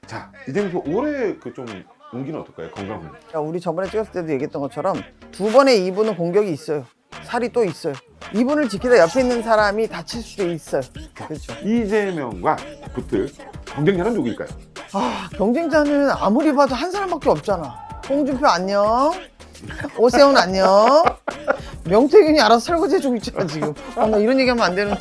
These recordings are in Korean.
자, 이제는 그 올해 그 좀 운기는 어떨까요? 건강 운기. 야, 우리 저번에 찍었을 때도 얘기했던 것처럼 두 번의 이분은 공격이 있어요. 살이 또 있어요. 이분을 지키다 옆에 있는 사람이 다칠 수도 있어요. 그렇죠. 이재명과 붙을 경쟁자는 누구일까요? 아, 경쟁자는 아무리 봐도 한 사람밖에 없잖아. 홍준표 안녕. 오세훈 안녕. 명태균이 알아서 설거지해주고 있잖아 지금. 나 이런 얘기하면 안 되는데.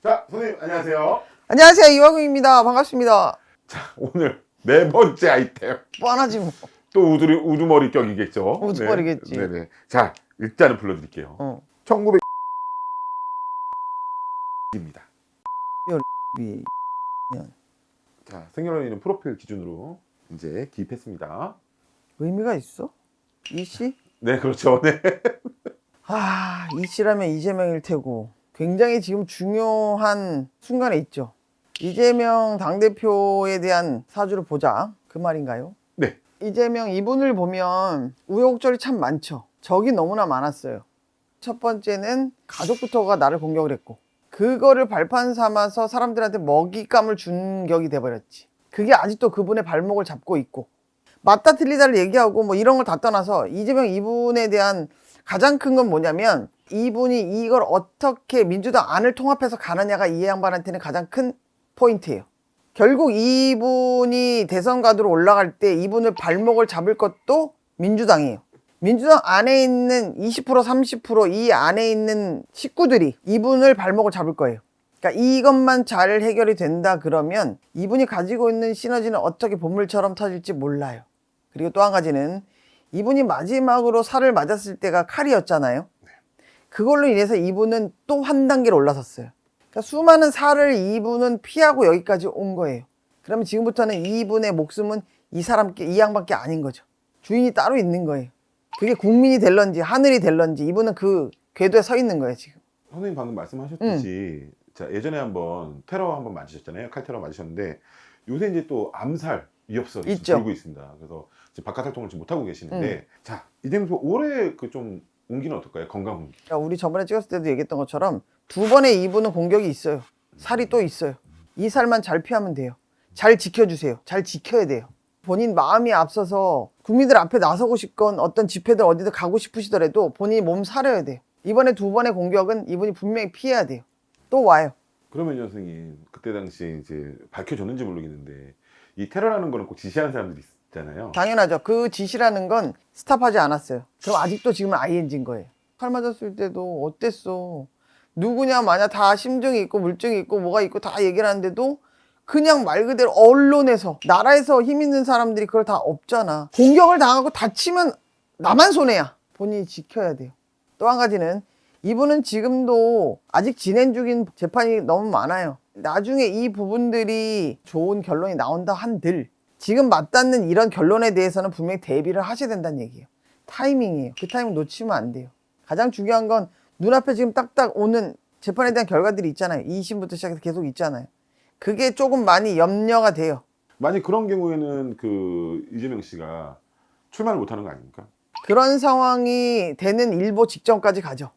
자, 선생님 안녕하세요. 안녕하세요, 이화궁입니다. 반갑습니다. 자, 오늘 네 번째 아이템. 뻔하지 뭐. 또 우두머리 격이겠죠? 우두머리겠지. 네. 네네. 자, 일단은 불러드릴게요. 1900입니다. 미- 자, 생년월일은 프로필 기준으로 이제 기입했습니다. 의미가 있어? 이씨? 네, 그렇죠. 네. 아, 이씨라면 이재명일 테고 굉장히 지금 중요한 순간에 있죠. 이재명 당대표에 대한 사주를 보자, 그 말인가요? 네. 이재명 이분을 보면 우여곡절이 참 많죠. 적이 너무나 많았어요. 첫 번째는 가족부터가 나를 공격을 했고, 그거를 발판 삼아서 사람들한테 먹잇감을 준 격이 돼버렸지. 그게 아직도 그분의 발목을 잡고 있고, 맞다 틀리다를 얘기하고 뭐 이런 걸 다 떠나서 이재명 이분에 대한 가장 큰 건 뭐냐면, 이분이 이걸 어떻게 민주당 안을 통합해서 가느냐가 이 양반한테는 가장 큰 포인트예요. 결국 이분이 대선 가도로 올라갈 때 이분을 발목을 잡을 것도 민주당이에요. 민주당 안에 있는 20% 30% 이 안에 있는 식구들이 이분을 발목을 잡을 거예요. 그러니까 이것만 잘 해결이 된다 그러면 이분이 가지고 있는 시너지는 어떻게 보물처럼 터질지 몰라요. 그리고 또 한 가지는 이분이 마지막으로 살을 맞았을 때가 칼이었잖아요. 그걸로 인해서 이분은 또 한 단계로 올라섰어요. 그러니까 수많은 살을 이분은 피하고 여기까지 온 거예요. 그러면 지금부터는 이분의 목숨은 이 양반께 아닌 거죠. 주인이 따로 있는 거예요. 그게 국민이 될런지 하늘이 될런지 이분은 그 궤도에 서 있는 거예요 지금. 선생님 방금 말씀하셨듯이 자, 예전에 한번 테러 한번 맞으셨잖아요. 칼테러 맞으셨는데 요새 이제 또 암살 위협설이 있죠. 돌고 있습니다. 그래서 지금 바깥 활동을 지금 못 하고 계시는데 자, 이제는 그 올해 그 좀 운기는 어떨까요? 건강 운기. 그러니까 우리 저번에 찍었을 때도 얘기했던 것처럼 두 번의 이분은 공격이 있어요. 살이 또 있어요. 이 살만 잘 피하면 돼요. 잘 지켜주세요. 잘 지켜야 돼요. 본인 마음이 앞서서 국민들 앞에 나서고 싶건 어떤 집회들 어디든 가고 싶으시더라도 본인이 몸 사려야 돼요. 이번에 두 번의 공격은 이분이 분명히 피해야 돼요. 또 와요. 그러면 선생님 그때 당시에 이제 밝혀졌는지 모르겠는데 이 테러라는 거는 꼭 지시하는 사람들이 있잖아요. 당연하죠. 그 지시라는 건 스탑하지 않았어요. 그럼 아직도 지금은 ING인 거예요. 칼 맞았을 때도 어땠어? 누구냐 마냐 다 심증이 있고 물증이 있고 뭐가 있고 다 얘기를 하는데도 그냥 말 그대로 언론에서 나라에서 힘 있는 사람들이 그걸 다 없잖아. 공격을 당하고 다치면 나만 손해야. 본인이 지켜야 돼요. 또 한 가지는 이분은 지금도 아직 진행 중인 재판이 너무 많아요. 나중에 이 부분들이 좋은 결론이 나온다 한들 지금 맞닿는 이런 결론에 대해서는 분명히 대비를 하셔야 된다는 얘기예요. 타이밍이에요. 그 타이밍 놓치면 안 돼요. 가장 중요한 건 눈앞에 지금 딱딱 오는 재판에 대한 결과들이 있잖아요. 2심부터 시작해서 계속 있잖아요. 그게 조금 많이 염려가 돼요. 만약 그런 경우에는 그 이재명 씨가 출마를 못하는 거 아닙니까? 그런 상황이 되는 일보 직전까지 가죠.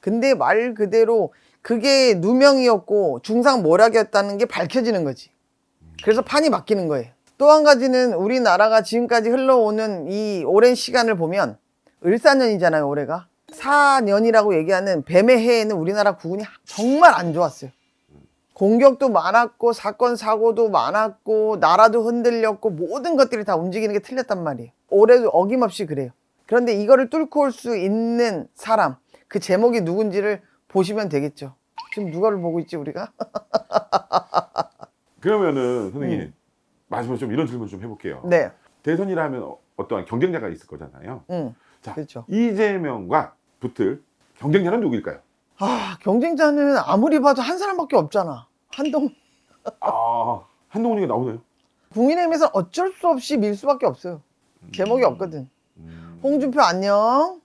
근데 말 그대로 그게 누명이었고 중상모략이었다는 게 밝혀지는 거지. 그래서 판이 바뀌는 거예요. 또 한 가지는 우리나라가 지금까지 흘러오는 이 오랜 시간을 보면 을사년이잖아요, 올해가. 4년이라고 얘기하는 뱀의 해에는 우리나라 국운이 정말 안 좋았어요. 공격도 많았고 사건 사고도 많았고 나라도 흔들렸고 모든 것들이 다 움직이는 게 틀렸단 말이에요. 올해도 어김없이 그래요. 그런데 이거를 뚫고 올 수 있는 사람, 그 제목이 누군지를 보시면 되겠죠. 지금 누가를 보고 있지 우리가? 그러면은 선생님 마지막으로 좀 이런 질문 좀 해볼게요. 네. 대선이라 하면 어떠한 경쟁자가 있을 거잖아요. 자, 그렇죠. 이재명과 붙을 경쟁자는 누구일까요? 아, 경쟁자는 아무리 봐도 한 사람밖에 없잖아. 한동훈. 아, 한동훈이가 나오나요? 국민의힘에서 어쩔 수 없이 밀 수밖에 없어요. 제목이 없거든. 홍준표 안녕.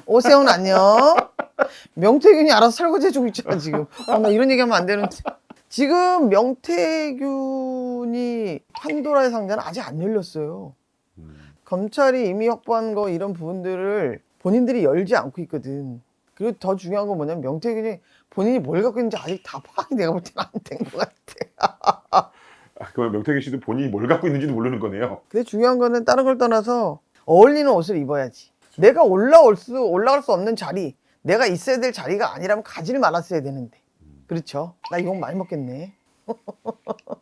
오세훈 안녕. 명태균이 알아서 설거지해주고 있잖아 지금. 나 이런 얘기하면 안 되는데. 지금 명태균이 판도라의 상자는 아직 안 열렸어요. 검찰이 이미 확보한 거 이런 부분들을 본인들이 열지 않고 있거든. 그리고 더 중요한 건 뭐냐면 명태균이 본인이 뭘 갖고 있는지 아직 다 파악이 내가 볼 때는 안 된 것 같아. 그러면 명태균 씨도 본인이 뭘 갖고 있는지도 모르는 거네요. 근데 중요한 거는 다른 걸 떠나서 어울리는 옷을 입어야지. 내가 올라갈 수 없는 자리, 내가 있어야 될 자리가 아니라면 가지를 말았어야 되는데. 그렇죠. 나 이거 많이 먹겠네.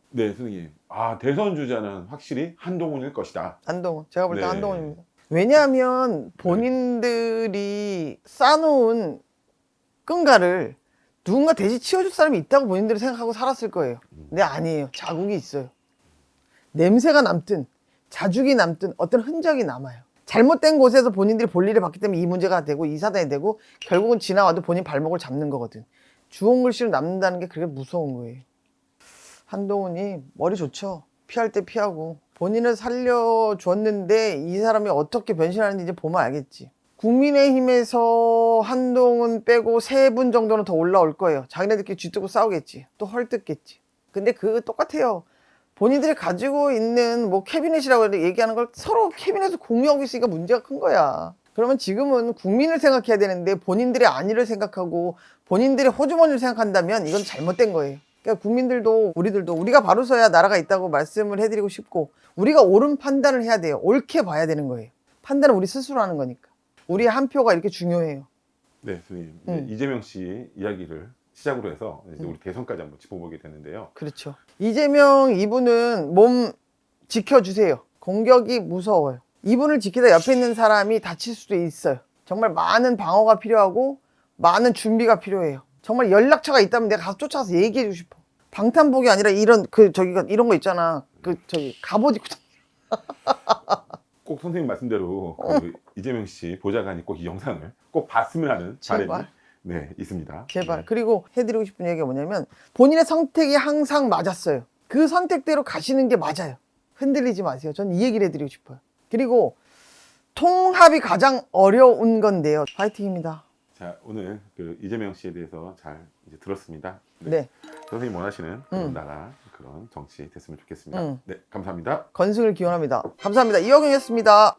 네, 선생님. 대선 주자는 확실히 한동훈일 것이다. 한동훈. 제가 볼 때 네. 한동훈입니다. 왜냐하면 본인들이 쌓아놓은 끈가를 누군가 대신 치워줄 사람이 있다고 본인들이 생각하고 살았을 거예요. 근데 아니에요. 자국이 있어요. 냄새가 남든 자죽이 남든 어떤 흔적이 남아요. 잘못된 곳에서 본인들이 볼일을 봤기 때문에 이 문제가 되고 이 사단이 되고 결국은 지나와도 본인 발목을 잡는 거거든. 주홍 글씨로 남는다는 게 그렇게 무서운 거예요. 한동훈이 머리 좋죠. 피할 때 피하고 본인을 살려줬는데 이 사람이 어떻게 변신하는지 이제 보면 알겠지. 국민의힘에서 한동훈 빼고 3분 정도는 더 올라올 거예요. 자기네들끼리 쥐뜨고 싸우겠지. 또 헐뜯겠지. 근데 그거 똑같아요. 본인들이 가지고 있는 뭐 캐비넷이라고 얘기하는 걸 서로 캐비넷을 공유하고 있으니까 문제가 큰 거야. 그러면 지금은 국민을 생각해야 되는데 본인들의 안위를 생각하고 본인들의 호주머니를 생각한다면 이건 잘못된 거예요. 그러니까 국민들도 우리가 바로 서야 나라가 있다고 말씀을 해드리고 싶고 우리가 옳은 판단을 해야 돼요. 옳게 봐야 되는 거예요. 판단은 우리 스스로 하는 거니까. 우리의 한 표가 이렇게 중요해요. 네, 선생님. 이제 이재명 씨 이야기를 시작으로 해서 이제 우리 대선까지 한번 짚어보게 되는데요. 그렇죠. 이재명 이분은 몸 지켜주세요. 공격이 무서워요. 이분을 지키다 옆에 있는 사람이 다칠 수도 있어요. 정말 많은 방어가 필요하고 많은 준비가 필요해요. 정말 연락처가 있다면 내가 가서 쫓아가서 얘기해주고 싶어. 방탄복이 아니라 이런 이런 거 있잖아. 갑옷 입고 꼭 선생님 말씀대로 그 이재명 씨 보좌관이 꼭 이 영상을 꼭 봤으면 하는 바람이 제발. 네, 있습니다. 제발. 네. 그리고 해드리고 싶은 얘기가 뭐냐면 본인의 선택이 항상 맞았어요. 그 선택대로 가시는 게 맞아요. 흔들리지 마세요. 전 이 얘기를 해드리고 싶어요. 그리고 통합이 가장 어려운 건데요. 파이팅입니다. 자, 오늘 그 이재명 씨에 대해서 잘 이제 들었습니다. 네. 선생님 원하시는 그런 나라, 그런 정치 됐으면 좋겠습니다. 네, 감사합니다. 건승을 기원합니다. 감사합니다. 이혁영이었습니다.